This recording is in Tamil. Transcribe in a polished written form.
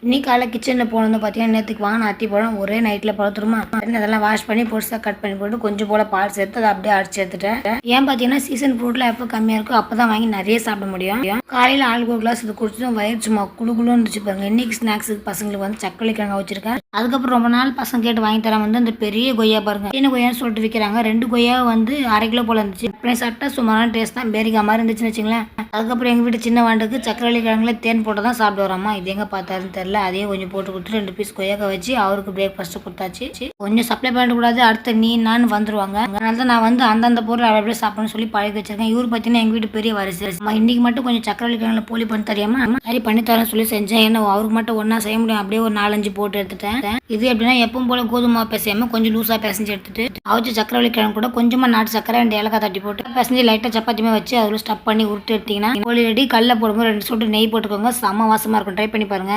இன்னைக்கு காலைல கிச்சனில் போனது பார்த்தீங்கன்னா நேற்றுக்கு வாங்கின அத்திப்பழம் ஒரே நைட்டில் பழுத்துருமா. அதெல்லாம் வாஷ் பண்ணி பொருசாக கட் பண்ணி போட்டு கொஞ்சம் போல் பால் சேர்த்து அதை அப்படியே அடிச்சு எடுத்துட்டேன். ஏன் பார்த்தீங்கன்னா சீசன் ஃப்ரூட்லாம் எப்போ கம்மியாக இருக்கோ அப்போ தான் வாங்கி நிறைய சாப்பிட முடியும். காலையில் ஆளுக்கு ஒரு கிளாஸ் இது குடிச்சிட்டு வயிறு சும்மா குழுன்னு இருந்துச்சு பாருங்க. இன்னைக்கு ஸ்நாக்ஸுக்கு பசங்களுக்கு வந்து சக்கரை கிழங்கு வச்சிருக்கேன். அதுக்கப்புறம் ரொம்ப நாள் பசங்க கேட்டு வாங்கி தராம வந்து அந்த பெரிய கொய்யா பாருங்க, சின்ன கொய்யான்னு சொல்லிட்டு விற்கிறாங்க. 2 கொய்யா வந்து 1/2 கிலோ போல இருந்துச்சு. அப்படியே சாப்பிட்டா சுமாரான டேஸ்ட் தான், பேரிக்கா மாதிரி இருந்துச்சுன்னு வச்சுங்களேன். அதுக்கப்புறம் எங்கள் வீட்டு சின்ன வாண்டுக்கு சக்கரை கிழங்குல தேன் போட்டு தான் சாப்பிட்டு வராமா. இது எங்கே பார்த்தாருன்னு தெரியல. அதையும் கொஞ்சம் போட்டு கொடுத்து 2 பீஸ் கொய்யாக்கா வச்சு அவருக்கு பிரேக்ஃபாஸ்ட் கொடுத்தாச்சு. கொஞ்சம் சப்ளை பண்ணக்கூடாது, அடுத்த நீ நான் வந்துருவாங்க. அதனால தான் நான் வந்து அந்தந்த பொருள் அப்படியே சாப்பிடணும்னு சொல்லி பழகி வச்சிருக்கேன். இவர் பார்த்தீங்கன்னா எங்கள் வீட்டு பெரிய வரிசை. இன்னைக்கு மட்டும் கொஞ்சம் சக்கரை கிழங்குல போலி பண்ணி தெரியாம சரி பண்ணி தரேன்னு சொல்லி செஞ்சேன். ஏன்னா அவருக்கு மட்டும் ஒன்றா செய்ய முடியும். அப்படியே ஒரு 4-5 போட்டு எடுத்துட்டேன். இது எப்படின்னா எப்பவும் போல கோதுமை பிசையாம கொஞ்சம் லூஸாக பிசைஞ்சு எடுத்துட்டு அவிச்சு சக்கரை கிழங்கு கூட கொஞ்சமாக நாட்டு சக்கரை 2 ஏலக்காய் தட்டி போட்டு பிசைஞ்சு லைட்டாக சப்பாத்தியுமே வச்சு அதில் ஸ்டப் பண்ணி உருட்டு எடுத்தீங்கன்னா கோழி ரெடி. கல்ல போடும்போது 2 சொட்டு நெய் போட்டுக்கோங்க, செம்ம வாசமாக இருக்கும். ட்ரை பண்ணி பாருங்க.